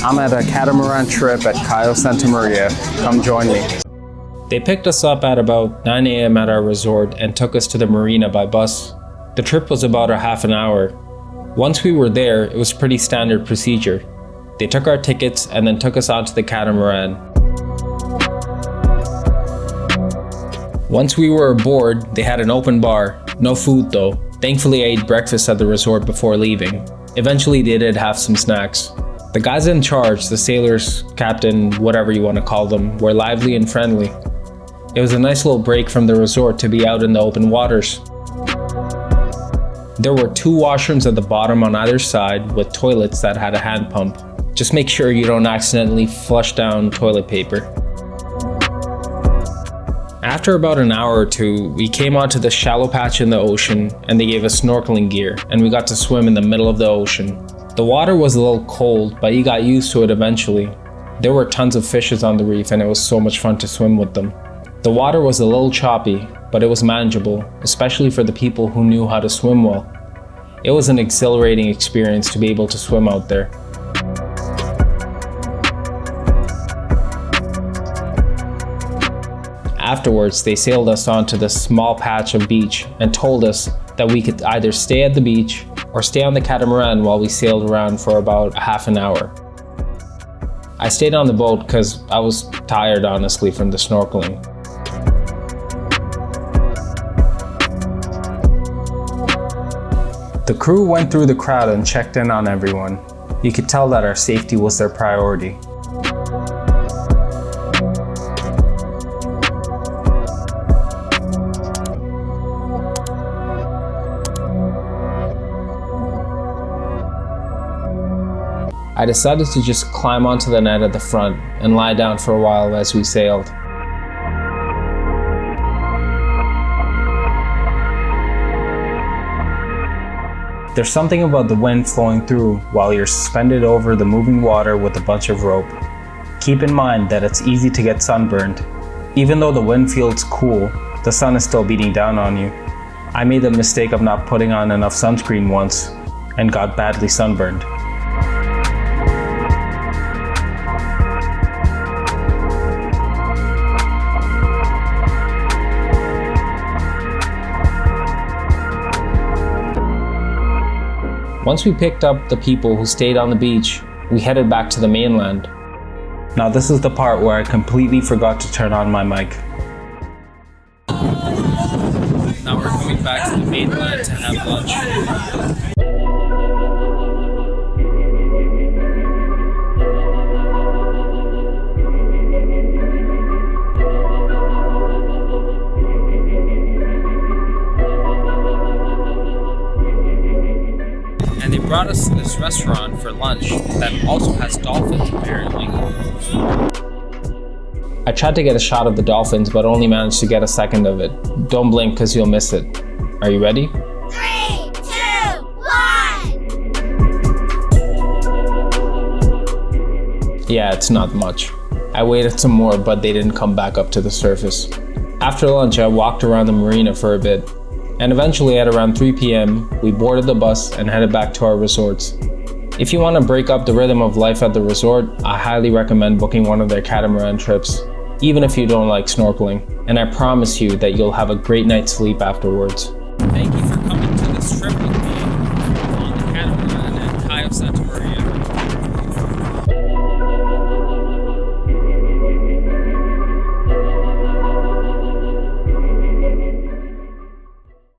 I'm at a catamaran trip at Cayo Santa Maria. Come join me. They picked us up at about 9 a.m. at our resort and took us to the marina by bus. The trip was about a half an hour. Once we were there, it was pretty standard procedure. They took our tickets and then took us onto the catamaran. Once we were aboard, they had an open bar. No food though. Thankfully, I ate breakfast at the resort before leaving. Eventually, they did have some snacks. The guys in charge, the sailors, captain, whatever you want to call them, were lively and friendly. It was a nice little break from the resort to be out in the open waters. There were 2 washrooms at the bottom on either side with toilets that had a hand pump. Just make sure you don't accidentally flush down toilet paper. After about an hour or two, we came onto the shallow patch in the ocean and they gave us snorkeling gear and we got to swim in the middle of the ocean. The water was a little cold, but you got used to it eventually. There were tons of fishes on the reef and it was so much fun to swim with them. The water was a little choppy, but it was manageable, especially for the people who knew how to swim well. It was an exhilarating experience to be able to swim out there. Afterwards, they sailed us onto this small patch of beach and told us that we could either stay at the beach or stay on the catamaran while we sailed around for about a half an hour. I stayed on the boat because I was tired, honestly, from the snorkeling. The crew went through the crowd and checked in on everyone. You could tell that our safety was their priority. I decided to just climb onto the net at the front and lie down for a while as we sailed. There's something about the wind flowing through while you're suspended over the moving water with a bunch of rope. Keep in mind that it's easy to get sunburned. Even though the wind feels cool, the sun is still beating down on you. I made the mistake of not putting on enough sunscreen once and got badly sunburned. Once we picked up the people who stayed on the beach, we headed back to the mainland. Now this is the part where I completely forgot to turn on my mic. Now we're coming back to the mainland to have lunch. And they brought us to this restaurant for lunch that also has dolphins, apparently. I tried to get a shot of the dolphins, but only managed to get a second of it. Don't blink because you'll miss it. Are you ready? 3, 2, 1! Yeah, it's not much. I waited some more, but they didn't come back up to the surface. After lunch, I walked around the marina for a bit. And eventually at around 3 p.m., we boarded the bus and headed back to our resorts. If you want to break up the rhythm of life at the resort, I highly recommend booking one of their catamaran trips, even if you don't like snorkeling. And I promise you that you'll have a great night's sleep afterwards. Thank you for coming to this trip